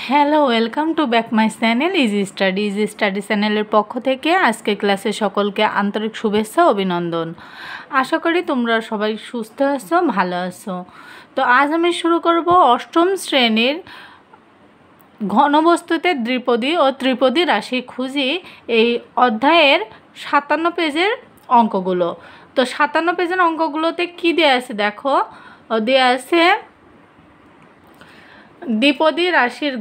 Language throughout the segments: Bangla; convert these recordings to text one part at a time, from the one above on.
Hello, welcome to back my channel easy study চ্যানেলের পক্ষ থেকে আজকে ক্লাসে সকলকে আন্তরিক শুভেচ্ছা অভিনন্দন। আশা করি তোমরা সবাই সুস্থ আছো, ভালো আছো। তো আজ আমি শুরু করব অষ্টম শ্রেণীর ঘনবস্তুতে দ্বিপদী ও ত্রিপদী রাশি খুঁজি এই অধ্যায়ের 57 পেজের অঙ্কগুলো। তো 57 পেজের অঙ্কগুলোতে কী দেওয়া আছে দেখো, দেওয়া আছে দ্বিপদী রাশির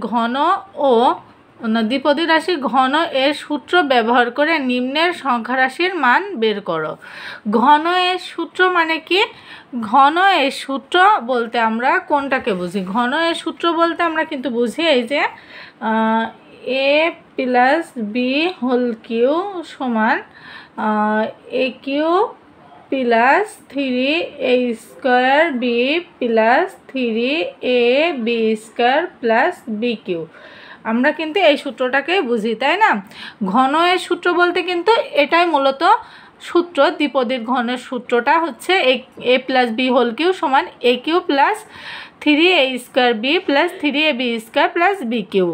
ঘন এর সূত্র ব্যবহার করে নিম্নের সংখ্যা রাশির মান বের করো। ঘন এর সূত্র মানে কি? ঘন এর সূত্র বলতে আমরা কোনটাকে বুঝি? ঘন এর সূত্র বলতে আমরা কিন্তু বুঝি এই যে a plus B whole cube সমান A cube plus 3 a square B plus 3 a B square plus B cube. আমরা কিন্তু এই সূত্রটাকে বুঝি, তাই না? ঘন এর সূত্র বলতে কিন্তু এটাই মূলত সূত্র। দ্বিপদীর ঘনের সূত্রটা হচ্ছে A plus B whole cube সমান A cube plus 3a square B plus 3ab square plus B cube.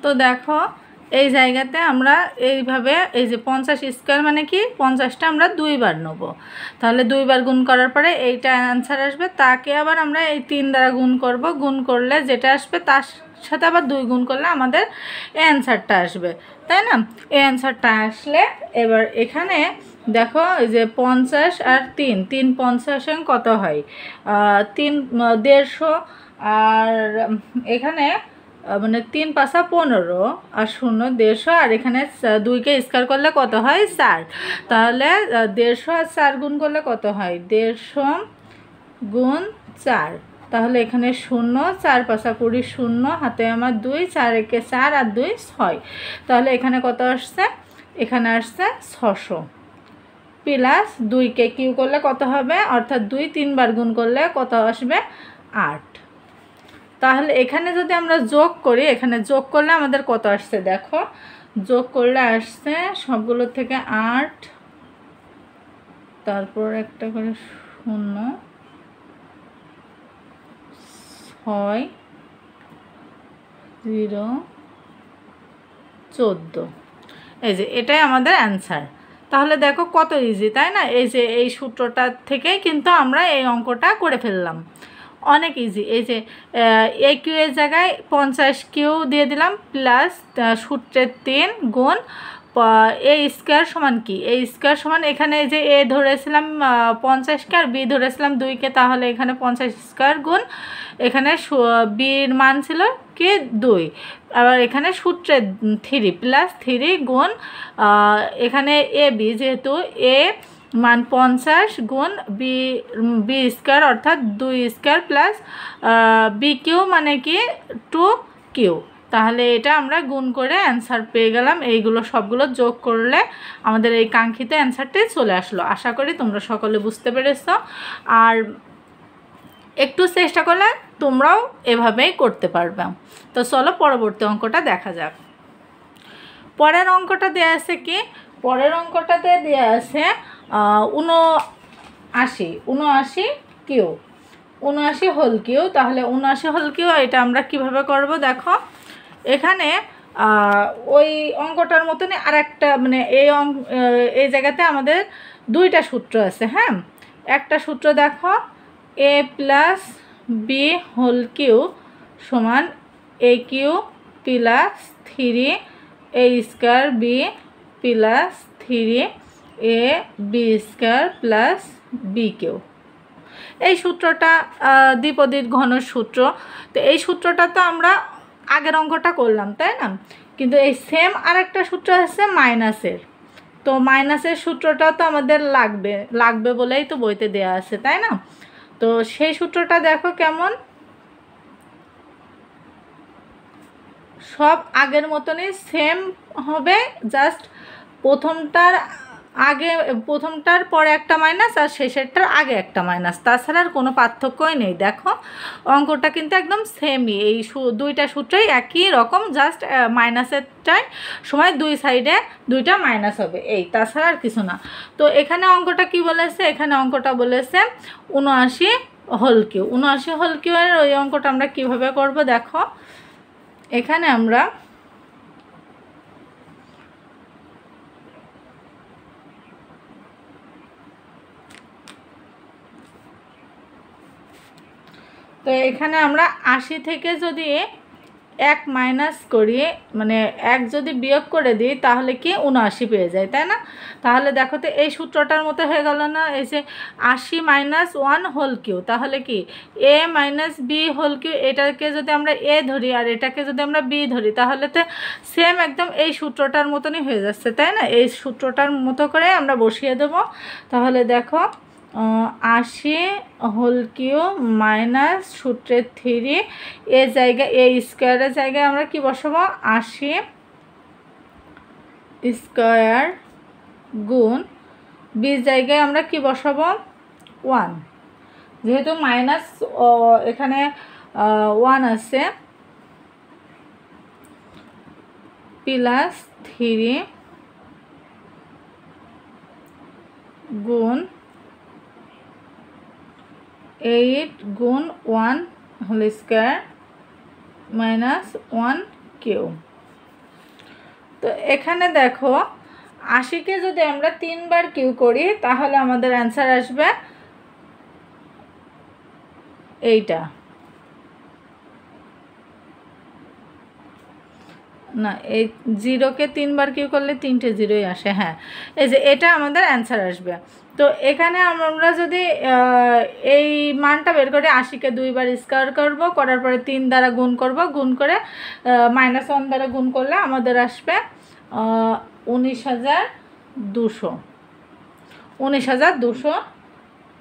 তো দেখো এই জায়গাতে আমরা এইভাবে এই যে 50 স্কোয়ার মানে কি 50টা আমরা 2 বার নেব, তাহলে 2 বার গুণ করার পরে এইটা অ্যান্সার আসবে। তাকে আবার আমরা এই 3 দ্বারা গুণ করব, গুণ করলে যেটা আসবে তার সাথে আবার 2 গুণ করলে আমাদের এই অ্যান্সারটা আসবে, তাই না? এই অ্যান্সারটা আসলে এবার এখানে দেখো এই যে 50 আর 3 50 কত হয়? 3 150 আর এখানে মানে 3 পাঁচা 15 আর 0 150 আর এখানে 2কে স্কোয়ার করলে কত হয়? 4। তাহলে 150 আর 4 গুণ করলে কত হয়? 150 গুণ 4। তাহলে এখানে 0, 4 পাঁচা 20, 0 হাতে আমার 2, 4 একে 4 আর 2 6। তাহলে এখানে কত আসছে? এখানে আসছে 600 প্লাস 2কে কিউ করলে কত হবে? অর্থাৎ 2 3 বার গুণ করলে কত আসবে? 8। তাহলে এখানে যদি আমরা যোগ করি, এখানে যোগ করলে আমাদের কত আসছে দেখো, যোগ করলে আসছে সবগুলো থেকে 8, তারপর একটা করে 0, 6, 0, 14। এই যে এটাই আমাদের অ্যান্সার। তাহলে দেখো কত ইজি, তাই না? এই যে এই সূত্রটা থেকেই কিন্তু আমরা এই অঙ্কটা করে ফেললাম, অনেক ইজি। এই যে এ কিউ এর জায়গায় 50 কিউ দিয়ে দিলাম প্লাস সূত্রের 3 গুণ এ স্কোয়ার সমান কি? এ স্কোয়ার সমান এখানে এই যে এ ধরেছিলাম 50কে আর বি ধরেছিলাম 2কে, তাহলে এখানে 50 স্কোয়ার গুণ এখানে বির মান ছিল কি 2, আবার এখানে সূত্রে 3 প্লাস 3 গুণ এখানে এ বি, যেহেতু এ মান 50 গুণ বি স্কোয়ার অর্থাৎ 2 স্কোয়ার প্লাস বি কিউ মানে কি 2 কিউ। তাহলে এটা আমরা গুণ করে অ্যান্সার পেয়ে গেলাম। এইগুলো সবগুলো যোগ করলে আমাদের এই কাঙ্ক্ষিত অ্যান্সারটাই চলে আসলো। আশা করি তোমরা সকলে বুঝতে পেরেছো, আর একটু চেষ্টা করলে তোমরাও এভাবেই করতে পারবে। তো চলো পরবর্তী অঙ্কটা দেখা যাক। পরের অঙ্কটা দেওয়া আছে কি? পরের অঙ্কটাতে দেওয়া আছে 79 কিউ, 79 হোল কিউ। তাহলে 79 হোল কিউ এটা আমরা কিভাবে করব দেখো, এখানে ওই অঙ্কটার মতনই আর একটা মানে এই জায়গাতে আমাদের 2টা সূত্র আছে। হ্যাঁ, একটা সূত্র দেখো A plus B whole cube সমান A cube plus 3 A square B plus 3 A B square plus B cube. এই সূত্রটা দ্বিপদীর ঘনের সূত্র। তো এই সূত্রটা তো আমরা আগের অঙ্কটা করলাম, তাই না? কিন্তু এই সেম আরেকটা সূত্র আছে মাইনাসের। তো মাইনাসের সূত্রটা তো আমাদের লাগবে বলেই তো বইতে দেয়া আছে, তাই না? তো সেই সূত্রটা দেখো কেমন, সব আগের মতনই সেম হবে, জাস্ট প্রথমটার পরে একটা মাইনাস আর শেষেরটার আগে একটা মাইনাস, তাছাড়া আর কোনো পার্থক্যই নেই। দেখো অঙ্কটা কিন্তু একদম সেমই, এই 2টা সূত্রই একই রকম, জাস্ট মাইনাসেরটাই সময় 2 সাইডে 2টা মাইনাস হবে, এই, তাছাড়া আর কিছু না। তো এখানে অঙ্কটা কি বলেছে? এখানে অঙ্কটা বলেছে 79 হোল কিউ। 79 হোল কিউয়ের ওই অঙ্কটা আমরা কিভাবে করব দেখো। এখানে আমরা তো এখানে আমরা 80 থেকে যদি 1 মাইনাস করি, মানে 1 যদি বিয়োগ করে দিই তাহলে কি 79 পেয়ে যায়, তাই না? তাহলে দেখো তো এই সূত্রটার মতো হয়ে গেল না, এই যে 80 মাইনাস 1 হোল কিউ, তাহলে কি এ মাইনাস বি হোল কিউ, এটাকে যদি আমরা এ ধরি আর এটাকে যদি আমরা বি ধরি তাহলে তো সেম একদম এই সূত্রটার মতনই হয়ে যাচ্ছে, তাই না? এই সূত্রটার মতো করে আমরা বসিয়ে দেব। তাহলে দেখো 80 হোল কিউ মাইনাস সূত্রের 3 এ জায়গায় এ স্কোয়ারের জায়গায় আমরা কি বসাবো 80 স্কোয়ার গুণ বি জায়গায় আমরা কি বসাবো 1, যেহেতু মাইনাস এখানে 1 আছে, প্লাস 3 গুণ 8 গুণ 1 হোল স্কোয়ার মাইনাস 1 কিউ। তো এখানে দেখো 80কে যদি আমরা 3 বার কিউ করি তাহলে আমাদের অ্যান্সার আসবে এইটা, না এই 0কে 3 বার কিউ করলে 3টে 0ই আসে, হ্যাঁ এই যে এটা আমাদের অ্যান্সার আসবে। তো এখানে আমরা যদি এই মানটা বের করে 80কে 2 বার স্কোয়ার করব, করার পরে 3 দ্বারা গুণ করব, গুণ করে -1 দ্বারা গুণ করলে আমাদের আসবে 19,200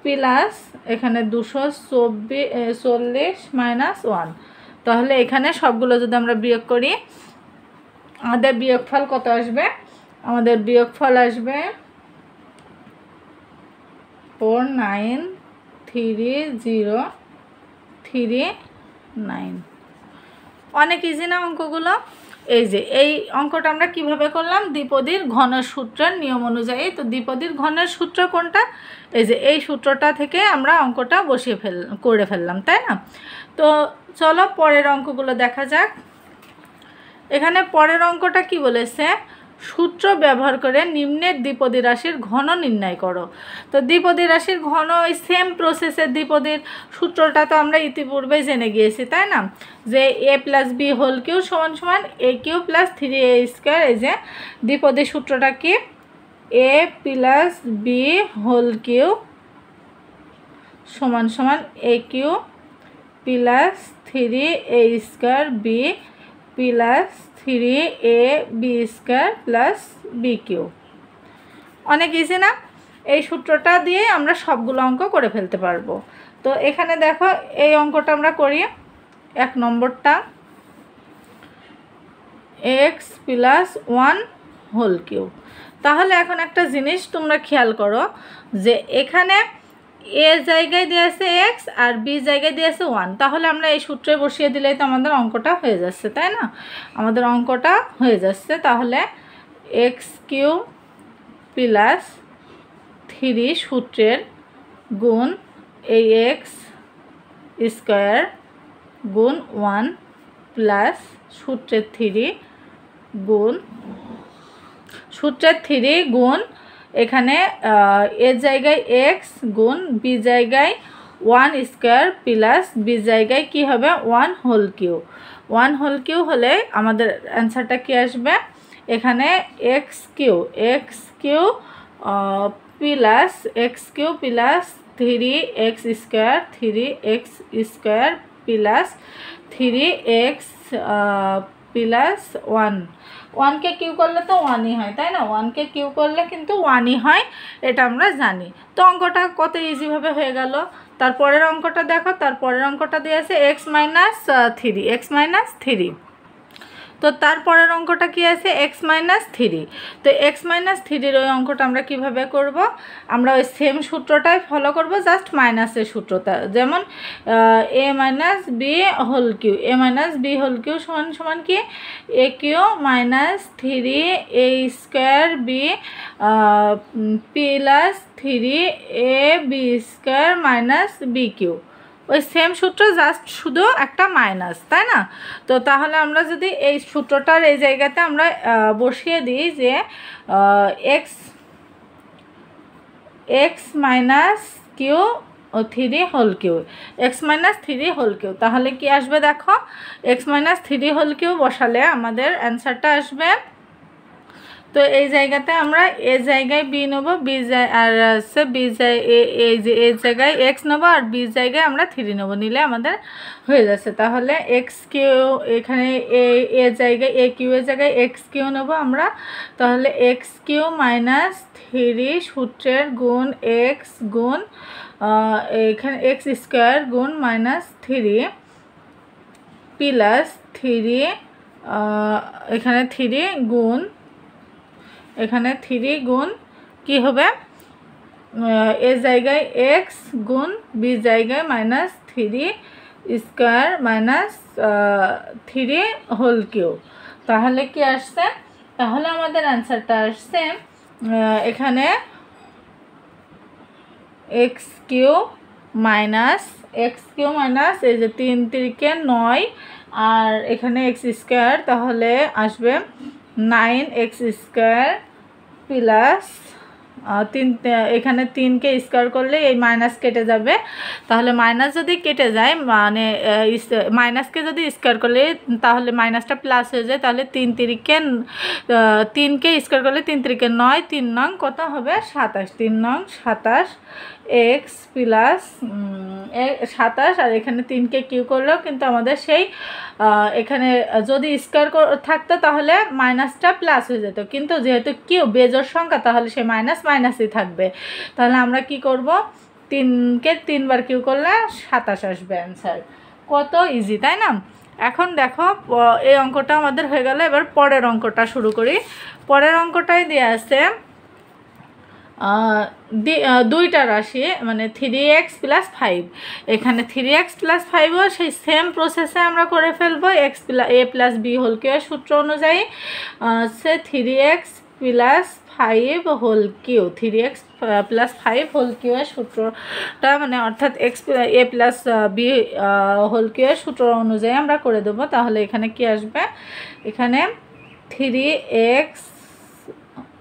প্লাস এখানে 240 মাইনাস 1। তাহলে এখানে সবগুলো যদি আমরা বিয়োগ করি আমাদের বিয়োগফল কত আসবে? আমাদের বিয়োগফল আসবে 493,039। অনেক ইজি না অঙ্কগুলো? এই যে এই অঙ্কটা আমরা কিভাবে করলাম, দ্বিপদীর ঘনের সূত্রের নিয়ম অনুযায়ী। তো দ্বিপদীর ঘনের সূত্র কোনটা? এই যে এই সূত্রটা থেকে আমরা অঙ্কটা করে ফেললাম, তাই না? তো চলো পরের অঙ্কগুলো দেখা যাক। এখানে পরের অঙ্কটা কি বলেছে, সূত্র ব্যবহার করে নিম্নের দ্বিপদী রাশির ঘন নির্ণয় করো। তো দ্বিপদী রাশির ঘন ওই সেম প্রসেসের দ্বিপদীর সূত্রটা তো আমরা ইতিপূর্বেই জেনে গিয়েছি, তাই না? যে এ প্লাস বি হোল কিউ সমান সমান A cube plus 3a square. এই যে দ্বিপদী সূত্রটা কি, A plus B whole cube সমান সমান A cube plus 3a square B plus 3ab square plus B cube. অনেক ইজি না? এই সূত্রটা দিয়ে আমরা সবগুলো অঙ্ক করে ফেলতে পারবো। তো এখানে দেখো এই অঙ্কটা আমরা করি। 1 নম্বরটা x প্লাস 1 হোল কিউ। তাহলে এখন একটা জিনিস তোমরা খেয়াল করো যে এখানে এ জায়গায় দিয়ে আছে এক্স আর বি জায়গায় দিয়ে আছে 1, তাহলে আমরা এই সূত্রে বসিয়ে দিলেই তো আমাদের অঙ্কটা হয়ে যাচ্ছে, তাই না? আমাদের অঙ্কটা হয়ে যাচ্ছে। তাহলে এক্স কিউ প্লাস 3 সূত্রের গুণ এই এক্স স্কোয়ার গুণ 1 প্লাস সূত্রের 3 গুণ এখানে এর জায়গায় এক্স গুণ বি জায়গায় 1 স্কোয়ার প্লাস বি জায়গায় কি হবে 1 হোল কিউ। 1 হোল কিউ হলে আমাদের অ্যান্সারটা কি আসবে, এখানে X cube plus 3x square plus 3x plus 1কে কিউ করলে তো 1ই হয়, তাই না? 1কে কিউ করলে কিন্তু 1ই হয়, এটা আমরা জানি। তো অঙ্কটা কত ইজিভাবে হয়ে গেল। তারপরের অঙ্কটা দেখো, তারপরের অঙ্কটা দিয়ে আছে x মাইনাস 3। তো তারপরের অঙ্কটা কি আছে x মাইনাস 3। তো x মাইনাস 3-র ওই অঙ্কটা আমরা কিভাবে করব, আমরা ওই সেম সূত্রটাই ফলো করব, জাস্ট মাইনাসের সূত্রটা। যেমন a minus B whole cube সমান সমান কি A cube minus 3a square B plus 3ab square minus B cube ওই সেম সূত্র, জাস্ট শুধু একটা মাইনাস, তাই না? তো তাহলে আমরা যদি এই সূত্রটার এই জায়গাতে আমরা বসিয়ে দিই যে এক্স মাইনাস কিউ ও 3 whole cube, x minus 3 whole cube, তাহলে কি আসবে দেখো, এক্স মাইনাস 3 হোল কিউ বসালে আমাদের অ্যান্সারটা আসবে। তো এই জায়গাতে আমরা এ জায়গায় বি নেব, বি আর হচ্ছে বি এই যে এ জায়গায় এক্স নেব আর বি জায়গায় আমরা 3 নেব, নিলে আমাদের হয়ে যাচ্ছে। তাহলে এক্স কিউ এখানে এ জায়গায় এ কিউ এর জায়গায় এক্স কিউ নেব আমরা, তাহলে এক্স কিউ মাইনাস 3 সূত্রের গুণ এক্স গুণ এখানে এক্স স্কোয়ার গুণ মাইনাস 3 প্লাস 3 এখানে 3 গুণ এখানে 3 গুণ কি হবে, এ জায়গায় এক্স গুণ বি জায়গায় minus 3 square minus 3 whole cube. তাহলে কি আসছে, তাহলে আমাদের অ্যান্সারটা আসছে এখানে এক্স কিউ মাইনাস এই যে 3 3 9 আর এখানে এক্স স্কোয়ার, তাহলে আসবে 9x স্কোয়ার প্লাস 3, এখানে 3কে স্কোয়ার করলে এই মাইনাস কেটে যাবে, তাহলে মাইনাস যদি কেটে যায় মানে মাইনাসকে যদি স্কোয়ার করলে তাহলে মাইনাসটা প্লাস হয়ে যায়, তাহলে 3কে স্কোয়ার করলে 3 3 9, 3 নং কত হবে 27, 3 নং 27 এক্স প্লাস 27, আর এখানে 3কে কিউ করলেও কিন্তু আমাদের সেই এখানে যদি স্কোয়ার থাকতো তাহলে মাইনাসটা প্লাস হয়ে যেত, কিন্তু যেহেতু কিউ বেজোড় সংখ্যা তাহলে সে মাইনাসই থাকবে। তাহলে আমরা কি করব, 3কে 3 বার কিউ করলে 27 আসবে অ্যান্সার। কত ইজি, তাই না? এখন দেখো এই অঙ্কটা আমাদের হয়ে গেল, এবার পরের অঙ্কটা শুরু করি। পরের অঙ্কটাই দেওয়া আছে দুইটা রাশি মানে 3x + 5, এখানে 3x + 5ও সেই সেম প্রসেসে আমরা করে ফেলবো a + b হোল কিউ সূত্র অনুযায়ী, সে 3x + 5 whole cube, 3x + 5 whole cube এর সূত্রটা মানে অর্থাৎ a + b হোল কিউ এর সূত্র অনুযায়ী আমরা করে দেবো। তাহলে এখানে কি আসবে, এখানে 3x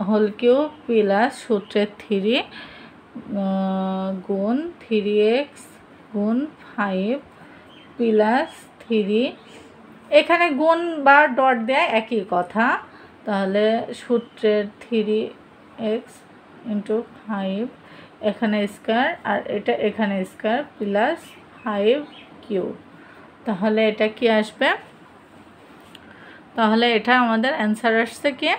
হোল কিউ প্লাস সূত্রের 3 গুণ 3x গুণ 5 প্লাস 3, এখানে গুণ বা ডট দেয় একই কথা, তাহলে সূত্রের 3x × 5 এখানে স্কোয়ার আর এটা এখানে স্কোয়ার প্লাস 5 কিউ। তাহলে এটা কি আসবে, তাহলে এটা আমাদের অ্যান্সার আসছে কি,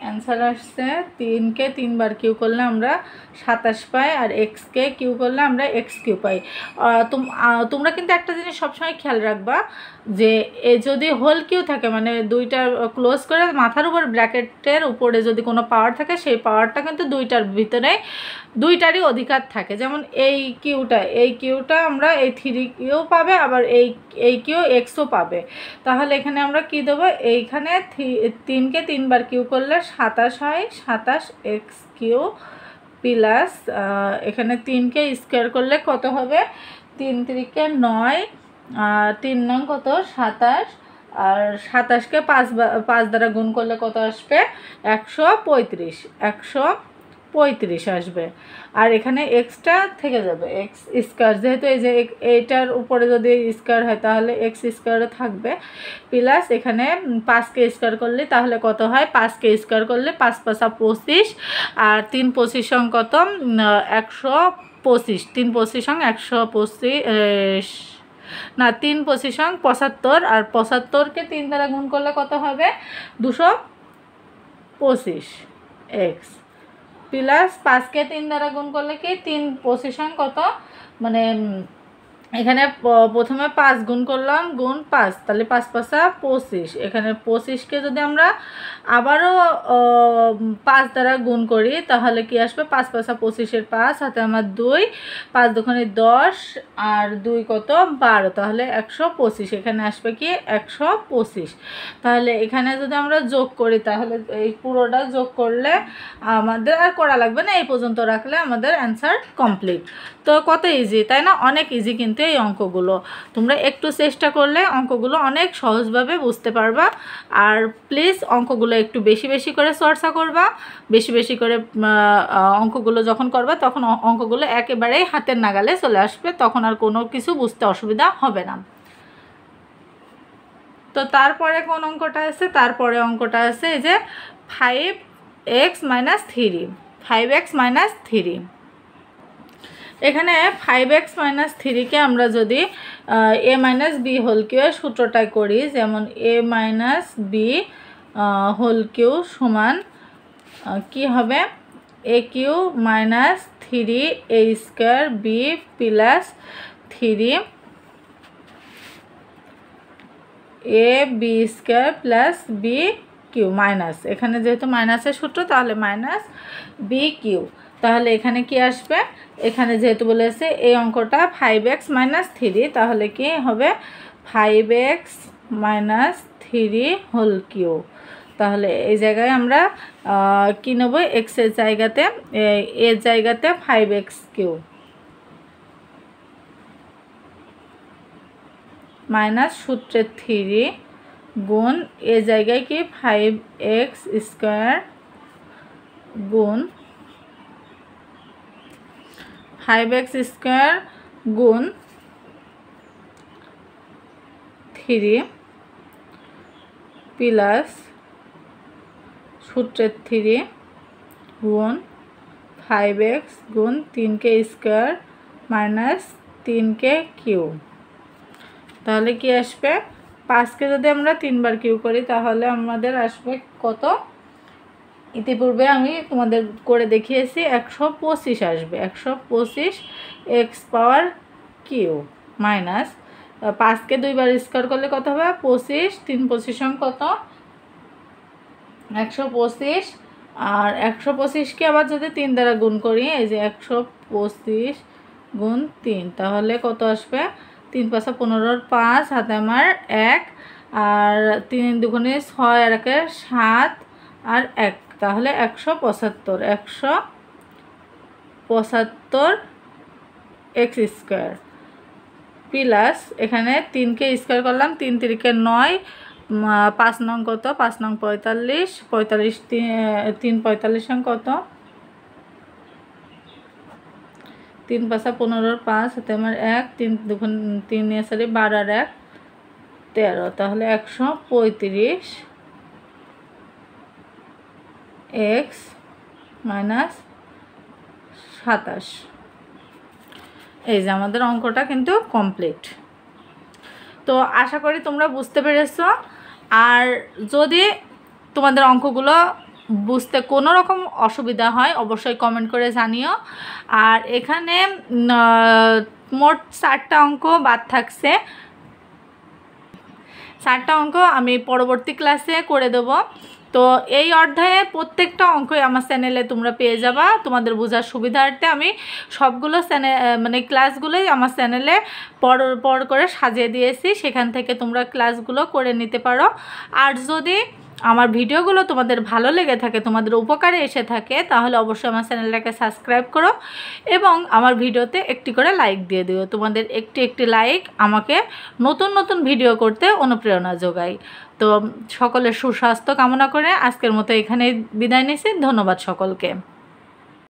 অ্যান্সার আসছে 3কে 3 বার কিউ করলে আমরা 27 পাই, আর এক্সকে কিউ করলে আমরা এক্স কিউ পাই। তোমরা কিন্তু একটা জিনিস সবসময় খেয়াল রাখবা যে যদি হোল কিউ থাকে মানে দুইটা ক্লোজ করে মাথার উপর ব্র্যাকেটের উপরে যদি কোনো পাওয়ার থাকে সেই পাওয়ারটা কিন্তু দুইটার ভিতরে দুইটারই অধিকার থাকে। যেমন এই কিউটা আমরা এই 3 কিউ পাবে, আবার এই কিউ এক্সও পাবে। তাহলে এখানে আমরা কি দেবো, এইখানে 3কে 3 বার কিউ করলে 27 হয়, 27 এক্স কিউ প্লাস এখানে 3কে স্কোয়ার করলে কত হবে, 3 3 9 আর 3 নং কত 27, আর 27কে 5 দ্বারা গুণ করলে কত আসবে 135 আসবে। আর এখানে এক্সটা থেকে যাবে, এক্স স্কোয়ার, যেহেতু এই যে এইটার উপরে যদি স্কোয়ার হয় তাহলে এক্স স্কোয়ারে থাকবে, প্লাস এখানে 5কে স্কোয়ার করলে তাহলে কত হয়, 5কে স্কোয়ার করলে 5 × 5 = 25, আর 3 25 কত 125, 3 25 125 না 3 25 75, আর 75কে 3 দ্বারা গুণ করলে কত হবে 225 এক্স, প্লাস 5কে 3 দ্বারা গুণ করলে কি 3 25 কত মানে এখানে প্রথমে 5 গুণ করলাম, গুণ 5, তাহলে 5 5 25। এখানে 25কে যদি আমরা আবারও 5 দ্বারা গুণ করি তাহলে কি আসবে, 5 5 25-এর 5 হাতে আমার 2, 5 দুগুণে 10 আর 2 কত 12, তাহলে 125। এখানে আসবে কি 125। তাহলে এখানে যদি আমরা যোগ করি তাহলে এই পুরোটা যোগ করলে আমাদের আর করা লাগবে না, এই পর্যন্ত রাখলে আমাদের অ্যান্সার কমপ্লিট। তো কত ইজি তাই না, অনেক ইজি কিন্তু এই অঙ্কগুলো। তোমরা একটু চেষ্টা করলে অঙ্কগুলো অনেক সহজভাবে বুঝতে পারবা। আর প্লিজ অঙ্কগুলো একটু বেশি বেশি করে চর্চা করবা, বেশি বেশি করে অঙ্কগুলো যখন করবা তখন অঙ্কগুলো একেবারেই হাতের নাগালে চলে আসবে, তখন আর কোনো কিছু বুঝতে অসুবিধা হবে না। তো তারপরে কোন অঙ্কটা আছে, তারপরে অঙ্কটা আছে এই যে 5x - 3, 5x - 3। এখানে 5x - 3কে আমরা যদি a - b হোল কিউ সূত্রটাই করি, যেমন a - b হোল কিউ সমান কি হবে, a cube - 3a square b plus 3 a b square plus b cube minus, এখানে যেহেতু মাইনাসের সূত্র তাহলে মাইনাস b কিউ। তাহলে এখানে কি আসবে, এখানে যেহেতু বলেছে এই অঙ্কটা 5x - 3, তাহলে কি হবে 5x - 3 হোল কিউ। তাহলে এই জায়গায় আমরা কি নেব, এক্সের জায়গাতে এর জায়গাতে 5x কিউ মাইনাস সূত্রের 3 গুণ এ জায়গায় কি 5x স্কোয়ার গুণ 5x স্কোয়ার গুণ 3 প্লাস সূত্রের 3 গুণ 5x গুণ 3k square minus 3k Q. তাহলে কি আসবে, 5কে যদি আমরা 3 বার কিউ করি তাহলে আমাদের আসবে কত, ইতিপূর্বে আমি তোমাদের করে দেখিয়েছি 125 আসবে, 125 এক্স পাওয়ার কিউ মাইনাস 5কে 2 বার স্কোয়ার করলে কত হবে 25, 3 25 কত 125, আর 125কে আবার যদি 3 দ্বারা গুণ করি, এই যে 125 গুণ 3, তাহলে কত আসবে 3 5 15, 5 হাতে আমার 1 আর 3 দুগুণে 6 আর 1 7 আর 1, তাহলে 175 এক্স স্কোয়ার প্লাস এখানে 3কে স্কোয়ার করলাম, 3 3কে 9, 5 নং কত 5 নং 45, 45 3 45 কত 3 5 15, 5 হাতে আমার 1, 3 দুগুণ 3 12 আর 1 13, তাহলে 135 এক্স মাইনাস 27। এই যে আমাদের অঙ্কটা কিন্তু কমপ্লিট। তো আশা করি তোমরা বুঝতে পেরেছো। আর যদি তোমাদের অঙ্কগুলো বুঝতে কোনো রকম অসুবিধা হয় অবশ্যই কমেন্ট করে জানিও। আর এখানে মোট 4টা অঙ্ক বাদ থাকছে, 4টা অঙ্ক আমি পরবর্তী ক্লাসে করে দেব। তো এই অধ্যায়ের প্রত্যেকটা অঙ্কই আমার চ্যানেলে তোমরা পেয়ে যাবা, তোমাদের বোঝার সুবিধার্থে আমি সবগুলো মানে ক্লাসগুলোই আমার চ্যানেলে পর করে সাজিয়ে দিয়েছি, সেখান থেকে তোমরা ক্লাসগুলো করে নিতে পারো। আর যদি আমার ভিডিওগুলো তোমাদের ভালো লেগে থাকে, তোমাদের উপকারে এসে থাকে, তাহলে অবশ্যই আমার চ্যানেলটাকে সাবস্ক্রাইব করো এবং আমার ভিডিওতে একটি করে লাইক দিয়ে দিও। তোমাদের একটি লাইক আমাকে নতুন নতুন ভিডিও করতে অনুপ্রেরণা যোগায়। তো সকলের সুস্বাস্থ্য কামনা করে আজকের মতো এখানে বিদায় নিচ্ছি। ধন্যবাদ সকলকে।